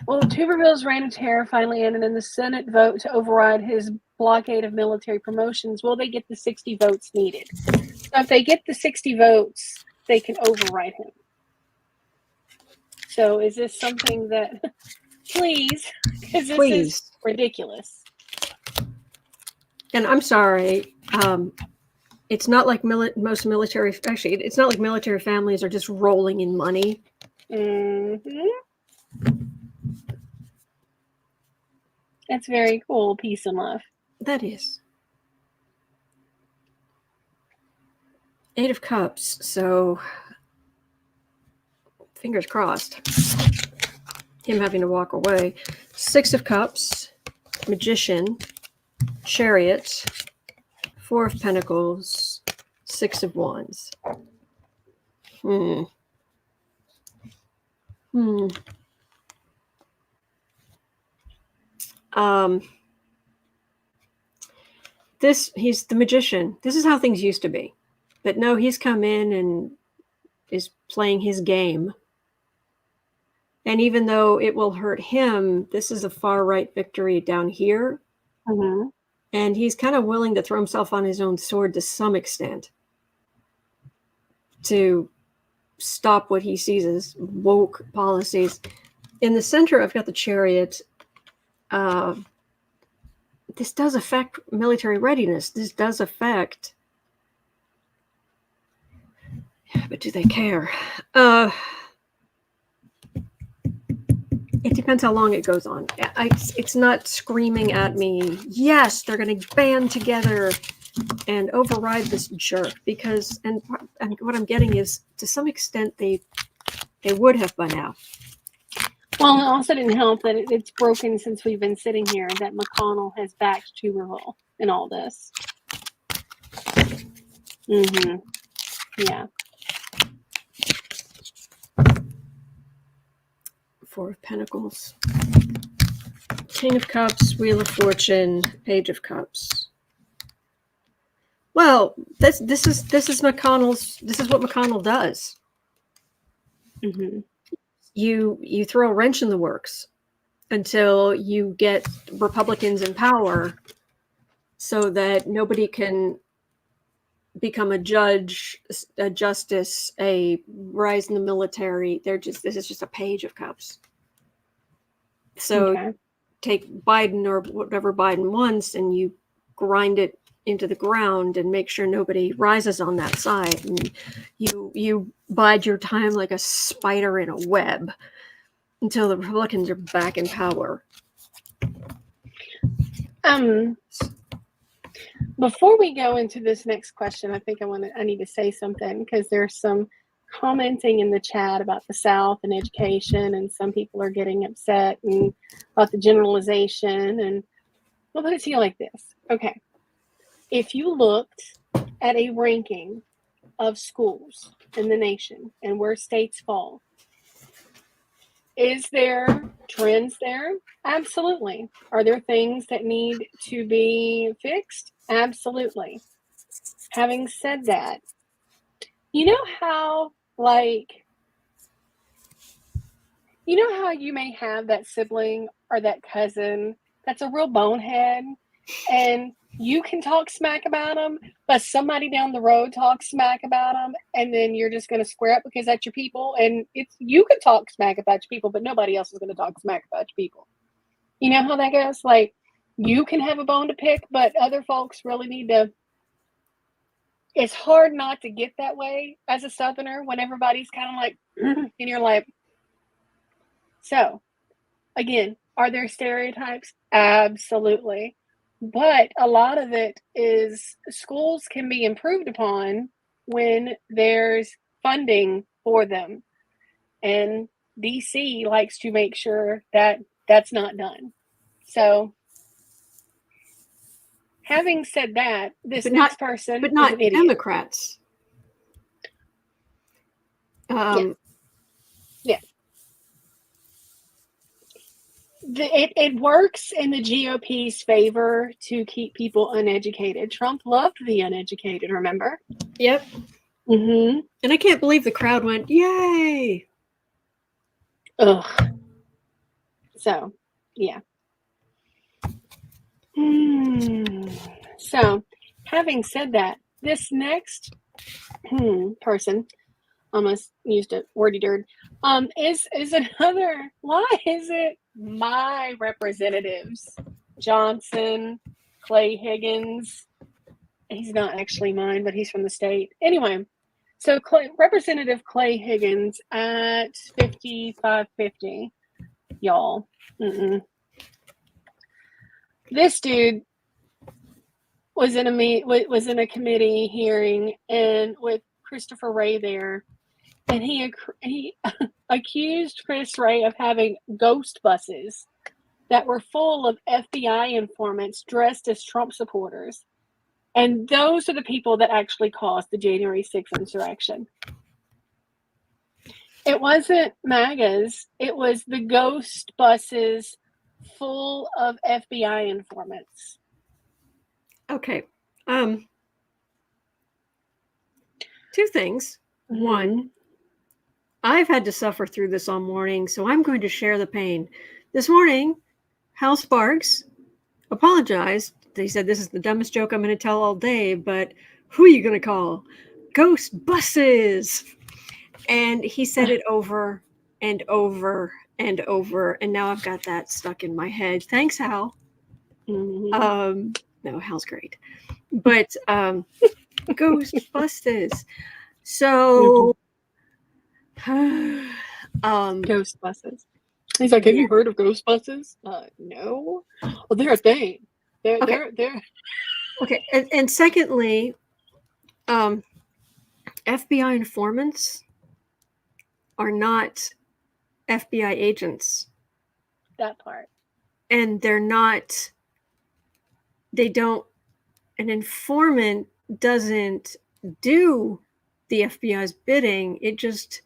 Will Tubberville's reign of terror finally end, and in the Senate vote to override his blockade of military promotions, will they get the 60 votes needed? So if they get the 60 votes, they can override him. So is this something that, please, because this is ridiculous. And I'm sorry, it's not like most military, actually, it's not like military families are just rolling in money. Mm-hmm. That's very cool. Peace and love. That is. 8 of Cups, so fingers crossed. Him having to walk away. 6 of Cups, Magician, Chariot, 4 of Pentacles, 6 of Wands. He's the Magician. This is how things used to be. But no, he's come in and is playing his game. And even though it will hurt him, this is a far right victory down here. Mm-hmm. And he's kind of willing to throw himself on his own sword to some extent to stop what he sees as woke policies. In the center, I've got the Chariot. This does affect military readiness. This does affect... But do they care? It depends how long it goes on. It's not screaming at me, yes, they're going to band together and override this jerk, because, and what I'm getting is, to some extent, they would have by now. Well, it also didn't help that it's broken since we've been sitting here, that McConnell has backed Tubberville in all this. Mm-hmm. Yeah. 4 of Pentacles, King of Cups, Wheel of Fortune, Page of Cups. Well, this is McConnell's. This is what McConnell does. Mm-hmm. You throw a wrench in the works until you get Republicans in power, so that nobody can become a judge, a justice, a rise in the military. This is just a Page of Cups. So Okay. take Biden or whatever Biden wants, and you grind it into the ground and make sure nobody rises on that side. And you bide your time like a spider in a web until the Republicans are back in power. Before we go into this next question, I think I need to say something, because there's some commenting in the chat about the South and education, and some people are getting upset and about the generalization. And I'll put it to you like this. Okay. If you looked at a ranking of schools in the nation and where states fall, is there trends there? Absolutely. Are there things that need to be fixed? Absolutely. Having said that, you know how you may have that sibling or that cousin that's a real bonehead, and you can talk smack about them, but somebody down the road talks smack about them, and then you're just going to square up because that's your people. And you can talk smack about your people, but nobody else is going to talk smack about your people. You know how that goes? Like, you can have a bone to pick, but other folks really need to. It's hard not to get that way as a Southerner when everybody's kind of like, and you're like. So, again, are there stereotypes? Absolutely. But a lot of it is schools can be improved upon when there's funding for them. And DC likes to make sure that that's not done. So, having said that, this next person but is not an idiot. Democrats. Yeah. It works in the GOP's favor to keep people uneducated. Trump loved the uneducated, remember? Yep. Mm-hmm. And I can't believe the crowd went, yay! Ugh. So, yeah. So, having said that, this next person, almost used a wordy dirt, is another. Why is it my representatives, Johnson, Clay Higgins? He's not actually mine, but he's from the state. Anyway, so Representative Clay Higgins at 5550, y'all. This dude was in a committee hearing and with Christopher Wray there, and he accused Chris Wray of having ghost buses that were full of FBI informants dressed as Trump supporters. And those are the people that actually caused the January 6th insurrection. It wasn't MAGAs. It was the ghost buses full of FBI informants. Okay. Two things. One, I've had to suffer through this all morning, so I'm going to share the pain. This morning, Hal Sparks apologized. They said, this is the dumbest joke I'm going to tell all day, but who are you going to call? Ghost buses. And he said it over and over and over, and now I've got that stuck in my head. Thanks, Hal. No, Hal's great. But ghost buses. So ghost buses. He's like, have you heard of ghost buses? No. Well, they're a thing. They're okay. And secondly, FBI informants are not FBI agents. That part. And an informant doesn't do the FBI's bidding. It just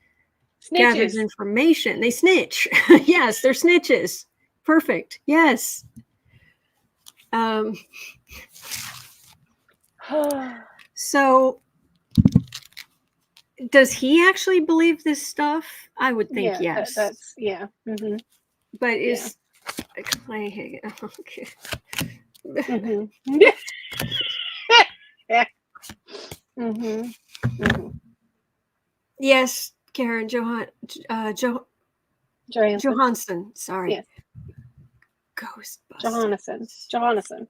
gathers information. They snitch. Yes, they're snitches. Perfect. Yes. So does he actually believe this stuff? I would think yes. That's Mm-hmm. But is Clay Higgins okay? Yes, Karen Johansson. Sorry. Yes. Ghostbusters. Johansson.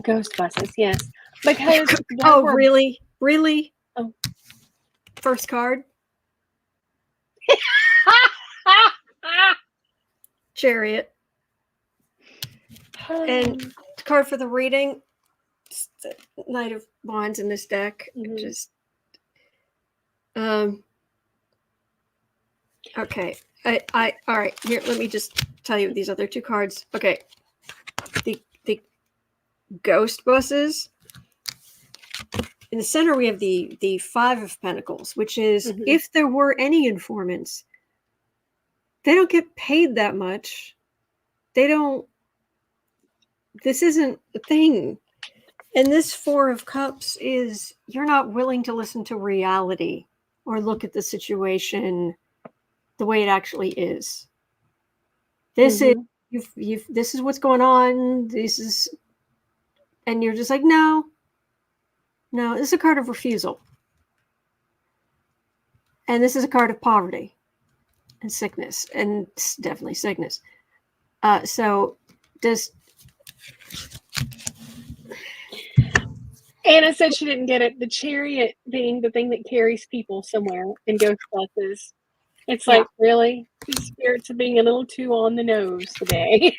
Ghostbusters. Yes. Because really? Oh. First card. Chariot. And card for the reading. The Knight of Wands in this deck. Just okay. I all right. Here, let me just tell you these other two cards. Okay. The ghost buses. In the center, we have the Five of Pentacles, which is if there were any informants, they don't get paid that much. This isn't a thing. And this Four of Cups is you're not willing to listen to reality or look at the situation the way it actually is. This is this is what's going on. And you're just like, no, this is a card of refusal. And this is a card of poverty and sickness, and it's definitely sickness. So does Anna said she didn't get it. The chariot being the thing that carries people somewhere in ghost buses. It's like, really? These spirits are being a little too on the nose today.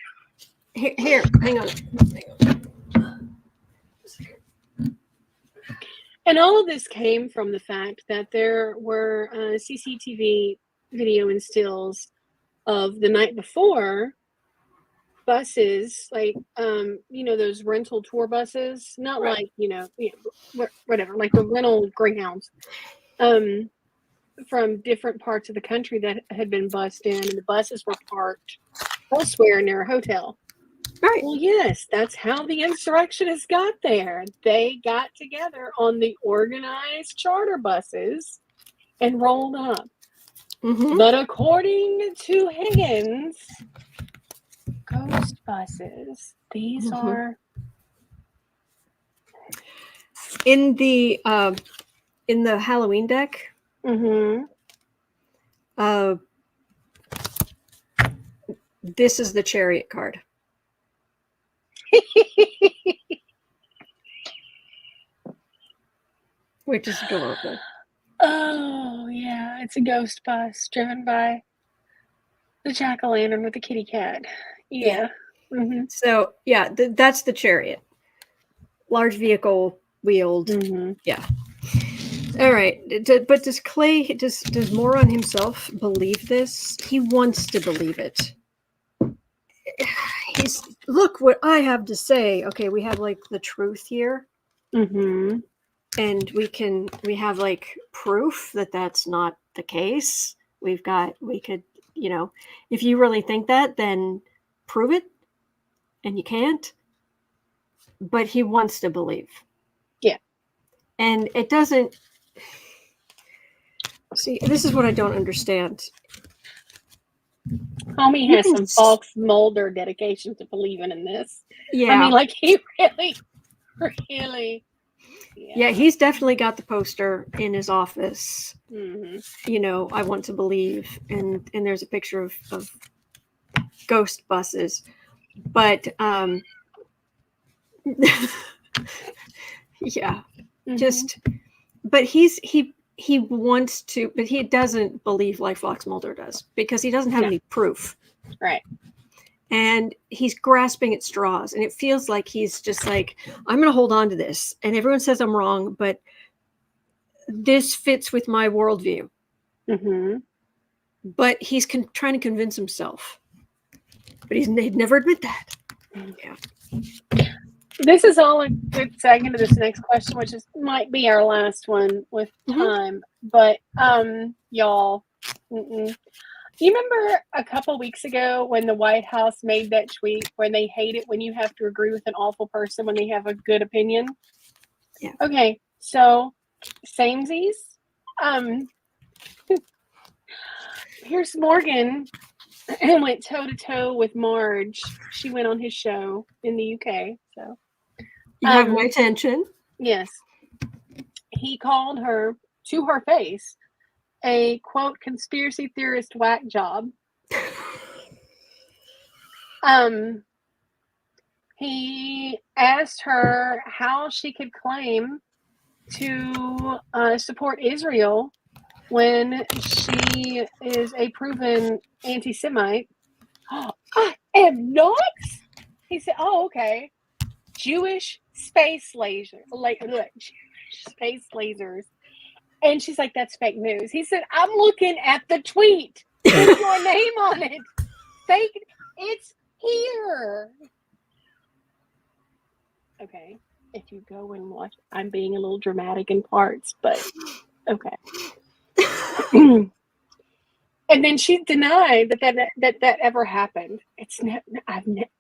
Here, hang on. And all of this came from the fact that there were CCTV video and stills of the night before buses, like those rental tour buses, not Right. like whatever, like the rental Greyhounds, from different parts of the country that had been bussed in, and the buses were parked elsewhere near a hotel. Right. Well, yes, that's how the insurrectionists got there. They got together on the organized charter buses and rolled up. Mm-hmm. But according to Higgins, ghost buses, these Mhm. are In the Halloween deck, this is the Chariot card. Which is adorable. Oh, yeah, it's a ghost bus driven by the jack-o'-lantern with the kitty cat. Yeah. Mm-hmm. So, yeah, that's the Chariot. Large vehicle, wheeled. Mm-hmm. Yeah. All right. But does Clay, does Moron himself believe this? He wants to believe it. He's, look what I have to say. Okay, we have like the truth here. Mm-hmm. And we have like proof that that's not the case. We could, if you really think that, then prove it. And you can't. But he wants to believe. Yeah. And it doesn't. See, this is what I don't understand. Homie has some Fox Mulder dedication to believing in this. Yeah. I mean, like, he really. Yeah, he's definitely got the poster in his office. Mm-hmm. I want to believe, and there's a picture of ghost buses, but yeah, Mm-hmm. just, but he wants to, but he doesn't believe like Fox Mulder does because he doesn't have any proof, right? And he's grasping at straws, and it feels like he's just like, I'm going to hold on to this, and everyone says I'm wrong, but this fits with my worldview. Mm-hmm. But he's trying to convince himself, but he'd never admit that. Yeah. This is all a good segue into this next question, which might be our last one with time. But y'all, you remember a couple weeks ago when the White House made that tweet where they hate it when you have to agree with an awful person when they have a good opinion? Yeah. Okay, so samesies. Piers Morgan went toe-to-toe with Marge. She went on his show in the UK. So you have my attention. Yes. He called her to her face a, quote, conspiracy theorist whack job. He asked her how she could claim to support Israel when she is a proven anti-Semite. Oh, I am not? He said, oh, okay. Jewish space lasers. Jewish space lasers. And she's like, that's fake news. He said, I'm looking at the tweet with your name on it. Fake. It's here. Okay. If you go and watch, I'm being a little dramatic in parts, but okay. And then she denied that ever happened.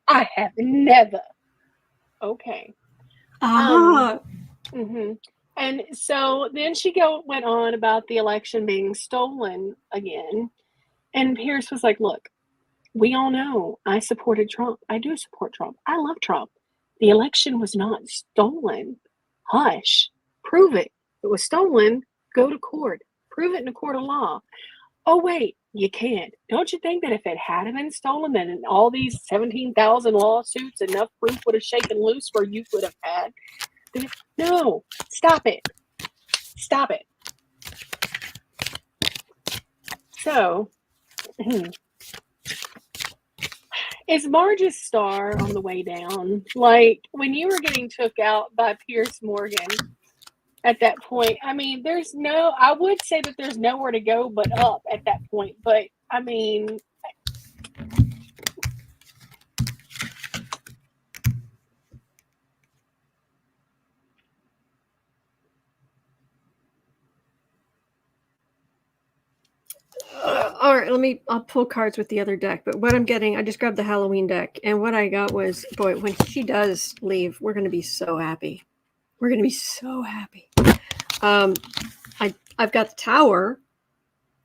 I have never. Okay. Mm-hmm. And so then she went on about the election being stolen again. And Piers was like, look, we all know I supported Trump. I do support Trump. I love Trump. The election was not stolen. Hush. Prove it. If it was stolen, go to court. Prove it in a court of law. Oh, wait, you can't. Don't you think that if it had been stolen, then all these 17,000 lawsuits, enough proof would have shaken loose where you could have had? No, stop it. Stop it. So, is Marge's star on the way down? Like, when you were getting took out by Piers Morgan, at that point. I mean, I would say that there's nowhere to go but up at that point. But I mean, all right, I'll pull cards with the other deck. But what I'm getting, I just grabbed the Halloween deck. And what I got was, boy, when she does leave, we're going to be so happy. We're going to be so happy. I've got the Tower,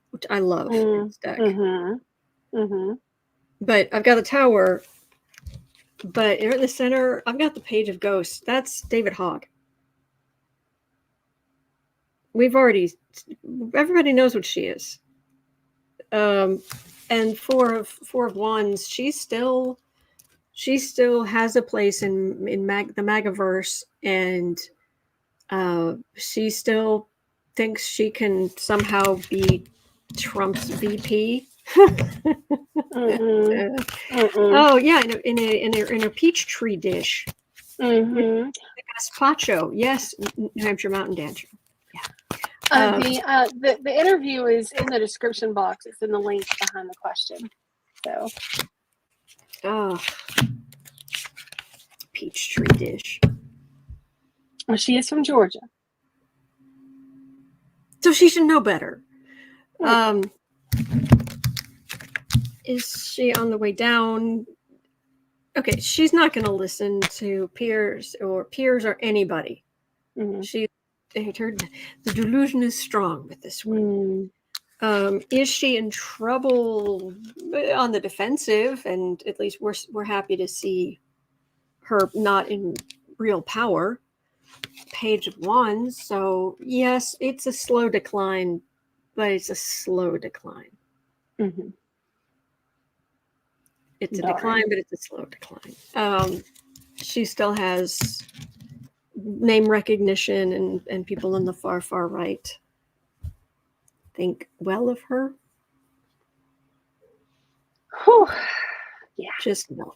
which I love in this deck. But I've got the Tower, but in the center, I've got the Page of Ghosts. That's David Hogg. Everybody knows what she is. And Four of Wands, she still has a place in the Magaverse, and she still thinks she can somehow be Trump's VP. Oh yeah, in a peach tree dish. Gazpacho, yes, New Hampshire Mountain Dancer. Yeah. The interview is in the description box. It's in the link behind the question. So. Oh, peach tree dish. Well, she is from Georgia, so she should know better. Is she on the way down? Okay, she's not going to listen to Piers or anybody. The delusion is strong with this one. Is she in trouble on the defensive? And at least we're happy to see her not in real power. Page of Wands. So yes, it's a slow decline, but it's a slow decline. It's a decline, but it's a slow decline. She still has name recognition, and people in the far right think well of her. Whew. Yeah. Just no.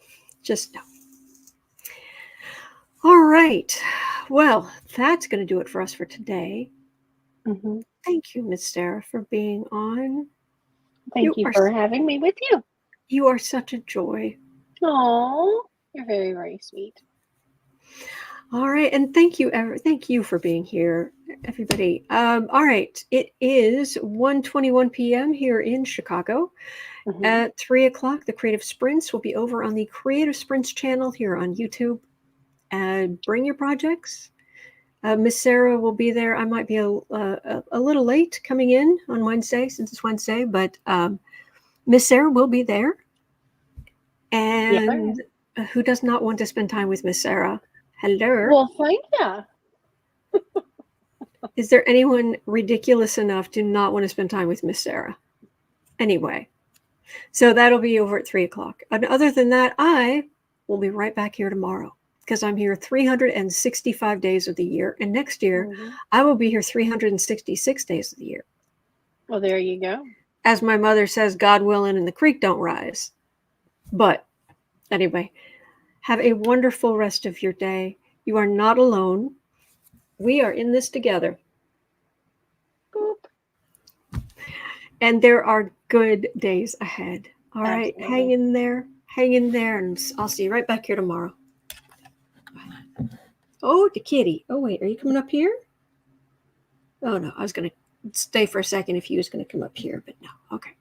All right. Well, that's going to do it for us for today. Thank you, Miss Sarah, for being on. Thank you for having me with you. You are such a joy. Oh, you're very, very sweet. All right, and thank you for being here, everybody. All right, it is 1:21 p.m. here in Chicago. At 3 o'clock, the Creative Sprints will be over on the Creative Sprints channel here on YouTube. Bring your projects. Miss Sarah will be there. I might be a little late coming in on Wednesday, since it's Wednesday, but Miss Sarah will be there. And who does not want to spend time with Miss Sarah? Hello. Well, thank you. Is there anyone ridiculous enough to not want to spend time with Miss Sarah? Anyway, so that'll be over at 3 o'clock. And other than that, I will be right back here tomorrow, because I'm here 365 days of the year. And next year, I will be here 366 days of the year. Well, there you go. As my mother says, God willing, and the creek don't rise. But anyway, have a wonderful rest of your day. You are not alone. We are in this together. Boop. And there are good days ahead. All right, Absolutely. hang in there, and I'll see you right back here tomorrow. Oh, the kitty. Oh, wait, are you coming up here? Oh, no, I was going to stay for a second if he was going to come up here, but no. Okay.